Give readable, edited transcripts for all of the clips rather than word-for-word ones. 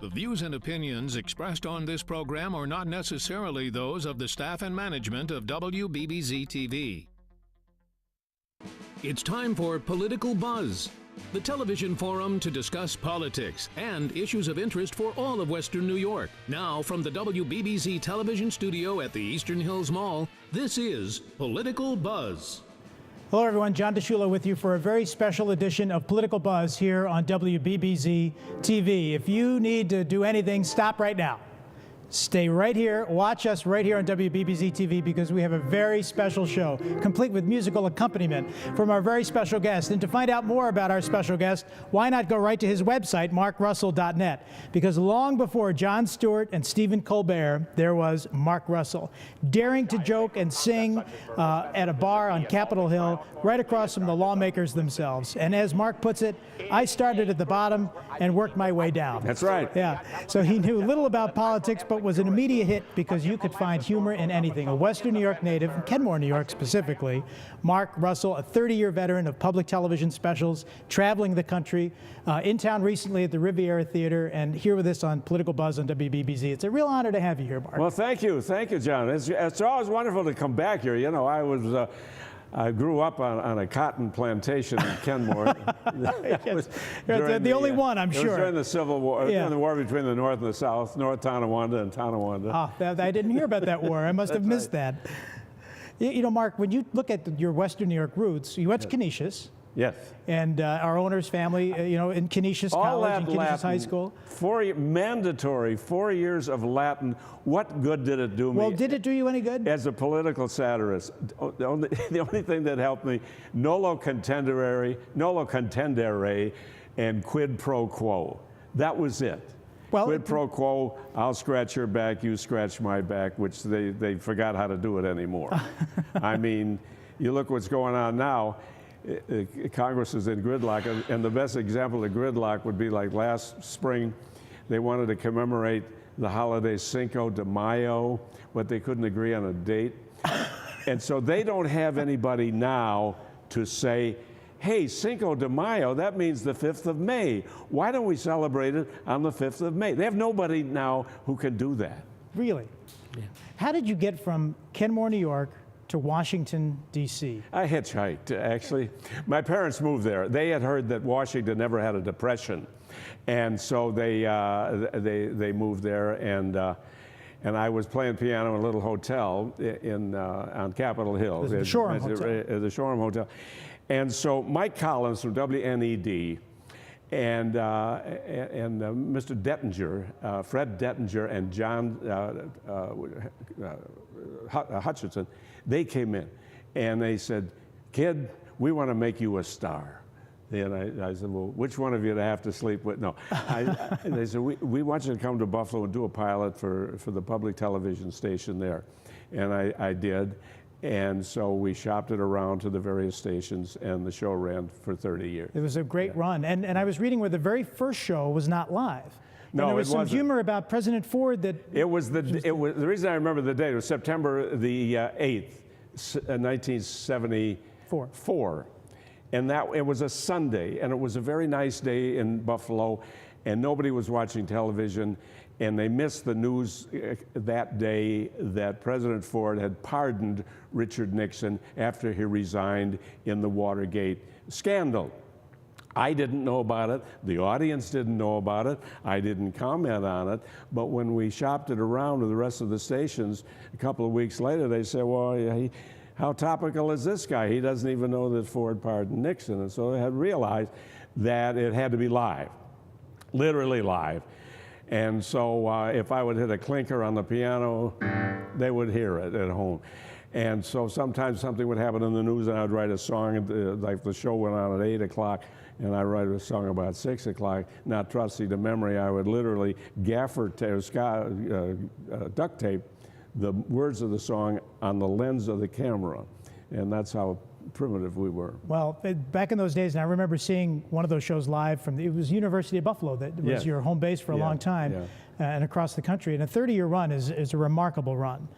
The views and opinions expressed on this program are not necessarily those of the staff and management of WBBZ-TV. It's time for Political Buzz, the television forum to discuss politics and issues of interest for all of Western New York. Now, from the WBBZ television studio at the Eastern Hills Mall, this is Political Buzz. Hello, everyone. John DeShula with you for a very special edition of Political Buzz here on WBBZ-TV. If you need to do anything, stop right now. Stay right here. Watch us right here on WBBZ-TV because we have a very special show, complete with musical accompaniment from our very special guest. And to find out more about our special guest, why not go right to his website, markrussell.net? Because long before Jon Stewart and Stephen Colbert, there was Mark Russell, daring to joke and sing at a bar on Capitol Hill, right across from the lawmakers themselves. And as Mark puts it, I started at the bottom and worked my way down. That's right. Yeah. So he knew little about politics, but was an immediate hit because you could find humor in anything. A Western New York native, from Kenmore, New York specifically, Mark Russell, a 30-year veteran of public television specials, traveling the country, in town recently at the Riviera Theatre, and here with us on Political Buzz on WBBZ. It's a real honor to have you here, Mark. Well, thank you, John. It's always wonderful to come back here. You know, I grew up on a cotton plantation in Kenmore. Yes. The only one, I'm sure. It was during the Civil War, yeah. During the war between the North and the South, North Tonawanda and Tonawanda. Ah, I didn't hear about that war. I must have missed that. You know, Mark, when you look at your Western New York roots, you went to Canisius. Yes. And our owner's family, you know, in Canisius College and Canisius High School. Mandatory 4 years of Latin. What good did it do me? Well, did it do you any good? As a political satirist, the only thing that helped me, nolo contendere, and quid pro quo. That was it. Well, quid pro quo, I'll scratch your back, you scratch my back, which they forgot how to do it anymore. I mean, you look what's going on now. Congress is in gridlock, and the best example of gridlock would be like last spring. They wanted to commemorate the holiday Cinco de Mayo, but they couldn't agree on a date. And so they don't have anybody now to say, hey, Cinco de Mayo, that means the 5th of May. Why don't we celebrate it on the 5th of May? They have nobody now who can do that. Really? Yeah. How did you get from Kenmore, New York, to Washington, D.C.? I hitchhiked, actually. My parents moved there. They had heard that Washington never had a depression, and so they moved there. And I was playing piano in a little hotel on Capitol Hill, the Shoreham Hotel. The Shoreham Hotel. And so Mike Collins from WNED and Mr. Dettinger, Fred Dettinger, and John Hutchinson, they came in and they said, kid, we want to make you a star. And I said, well, which one of you do I have to sleep with? No. They said, we want you to come to Buffalo and do a pilot for the public television station there. And I did. And so we shopped it around to the various stations, and the show ran for 30 years. It was a great run. And I was reading where the very first show was not live. No, and there was it some wasn't. Humor about President Ford that... The reason I remember the date was September the 8th, 1974. And it was a Sunday, and it was a very nice day in Buffalo, and nobody was watching television, and they missed the news that day that President Ford had pardoned Richard Nixon after he resigned in the Watergate scandal. I didn't know about it. The audience didn't know about it. I didn't comment on it. But when we shopped it around to the rest of the stations, a couple of weeks later, they said, well, how topical is this guy? He doesn't even know that Ford pardoned Nixon. And so they had realized that it had to be live, literally live. And so if I would hit a clinker on the piano, they would hear it at home. And so sometimes something would happen in the news, and I'd write a song, like the show went on at 8 o'clock, and I write a song about 6 o'clock, not trusting to memory. I would literally duct tape the words of the song on the lens of the camera, and that's how primitive we were. Well, back in those days, and I remember seeing one of those shows live it was University of Buffalo that was your home base for a long time, and across the country. And a 30-year run is a remarkable run.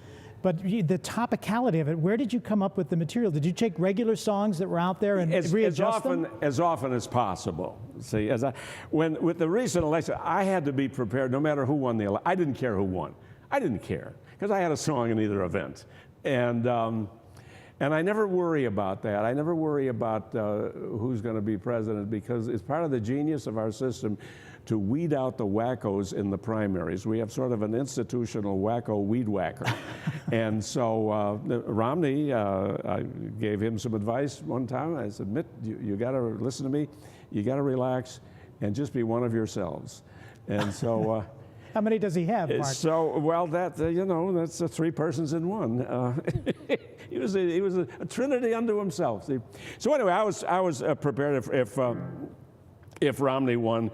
but the topicality of it, where did you come up with the material? Did you take regular songs that were out there and readjust them? As often as possible. See, with the recent election, I had to be prepared no matter who won the election. I didn't care who won. I didn't care, because I had a song in either event. And I never worry about that. I never worry about who's going to be president, because it's part of the genius of our system to weed out the wackos in the primaries. We have sort of an institutional wacko weed whacker. And so Romney, I gave him some advice one time. I said, Mitt, you got to listen to me. You got to relax and just be one of yourselves. And so... How many does he have, Mark? So, well, that's 3 persons in one. He was a trinity unto himself. See? So anyway, I was prepared if Romney won,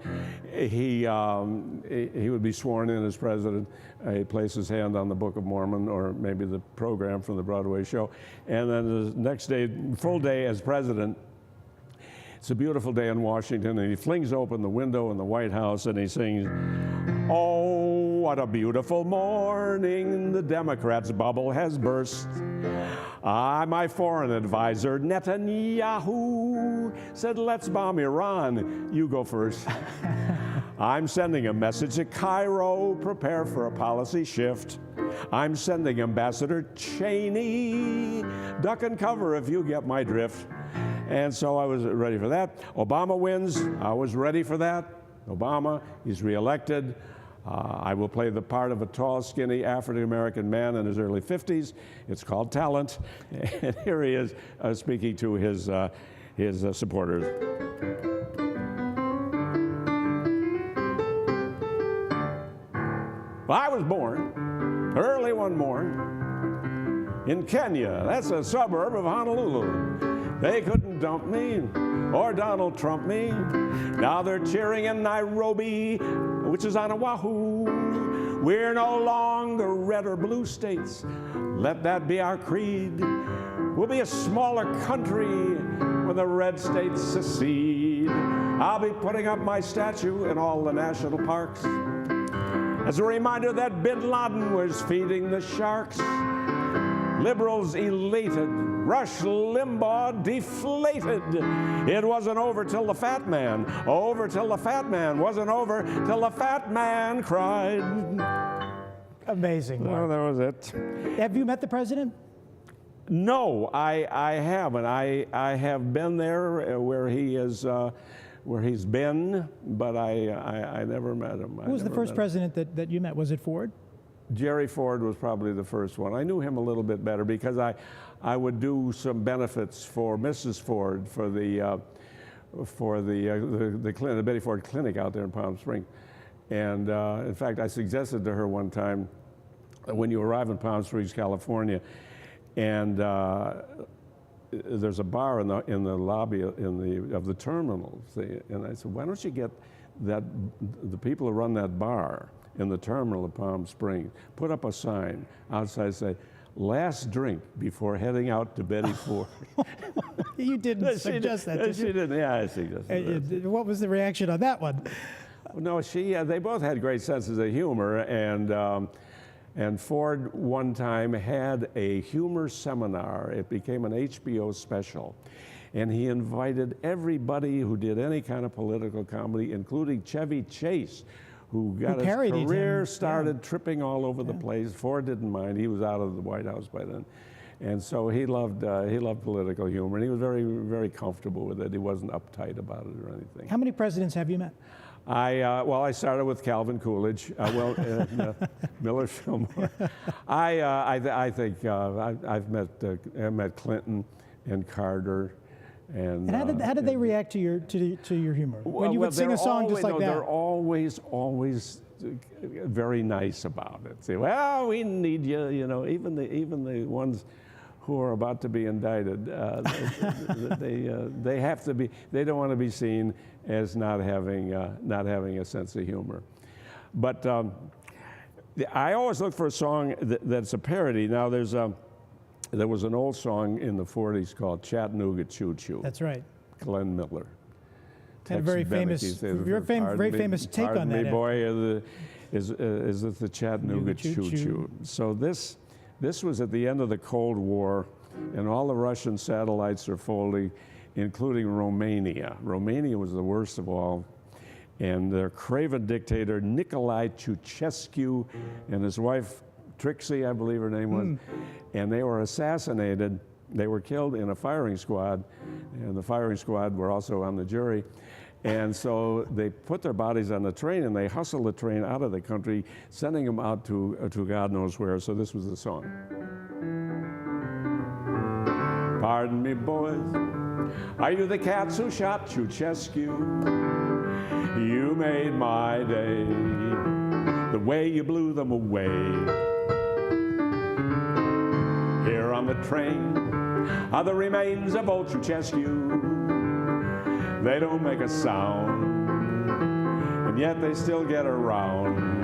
he would be sworn in as president. He placed his hand on the Book of Mormon, or maybe the program from the Broadway show, and then the next day, full day as president. It's a beautiful day in Washington, and he flings open the window in the White House and he sings, "Oh, what a beautiful morning, the Democrats' bubble has burst. My foreign advisor, Netanyahu, said, let's bomb Iran. You go first. I'm sending a message to Cairo, prepare for a policy shift. I'm sending Ambassador Cheney, duck and cover if you get my drift." And so I was ready for that. Obama wins. I was ready for that. Obama, he's reelected. I will play the part of a tall, skinny African-American man in his early 50s. It's called talent. And here he is speaking to his supporters. Well, I was born early one morning in Kenya. That's a suburb of Honolulu. They couldn't dump me or Donald Trump me. Now they're cheering in Nairobi, which is on Oahu. We're no longer red or blue states. Let that be our creed. We'll be a smaller country when the red states secede. I'll be putting up my statue in all the national parks as a reminder that Bin Laden was feeding the sharks. Liberals elated, Rush Limbaugh deflated. It wasn't over till the fat man, over till the fat man, wasn't over till the fat man cried. Amazing. Well, that was it. Have you met the president? No, I haven't. I have been there where he is, where he's been, but I never met him. Who was the first president that you met? Was it Ford? Jerry Ford was probably the first one. I knew him a little bit better because I would do some benefits for Mrs. Ford for the Betty Ford Clinic out there in Palm Springs. And in fact, I suggested to her one time that when you arrive in Palm Springs, California, and there's a bar in the lobby of the terminal, and I said, why don't you get the people who run that bar in the terminal of Palm Springs, put up a sign outside, say, last drink before heading out to Betty Ford. You didn't suggest that, did you? She didn't, yeah, I suggested that. What was the reaction on that one? No, they both had great senses of humor, and Ford one time had a humor seminar. It became an HBO special. And he invited everybody who did any kind of political comedy, including Chevy Chase, who got his career started tripping all over the place. Ford didn't mind. He was out of the White House by then. And so he loved political humor, and he was very, very comfortable with it. He wasn't uptight about it or anything. How many presidents have you met? I started with Calvin Coolidge, Millard Fillmore. I think I've met Clinton and Carter. And how did they react to your humor when you would sing a song just like that? They're always very nice about it. Say, well, we need you. You know, even the ones who are about to be indicted, they have to be. They don't want to be seen as not having a sense of humor. But I always look for a song that's a parody. Now there was an old song in the 40s called Chattanooga Choo Choo. That's right. Glenn Miller. Had a very famous, very famous take on that. Pardon me, boy, is it the Chattanooga Choo Choo? So this This was at the end of the Cold War, and all the Russian satellites are folding, including Romania. Romania was the worst of all. And their craven dictator, Nicolae Ceausescu, and his wife, Trixie, I believe her name was, and they were assassinated. They were killed in a firing squad, and the firing squad were also on the jury. And so they put their bodies on the train, and they hustled the train out of the country, sending them out to God knows where. So this was the song. Pardon me, boys, are you the cats who shot Ceausescu? You made my day, the way you blew them away. Here on the train are the remains of old Ceausescu. They don't make a sound, and yet they still get around.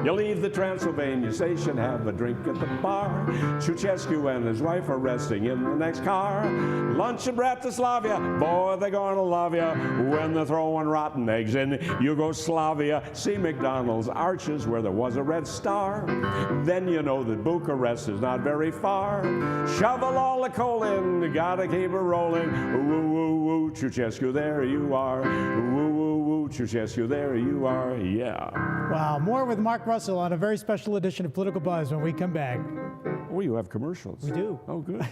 You leave the Transylvania station, have a drink at the bar. Ceausescu and his wife are resting in the next car. Lunch in Bratislava, boy, they're gonna love ya when they're throwing rotten eggs in Yugoslavia. See McDonald's arches where there was a red star. Then you know that Bucharest is not very far. Shovel all the coal in, you gotta keep it rolling. Woo, woo, woo, Ceausescu, there you are. Woo, woo, woo, Ceausescu, there you are, yeah. Wow, more with Mark Russell on a very special edition of Political Buzz when we come back. Oh, you have commercials. We do. Oh, good.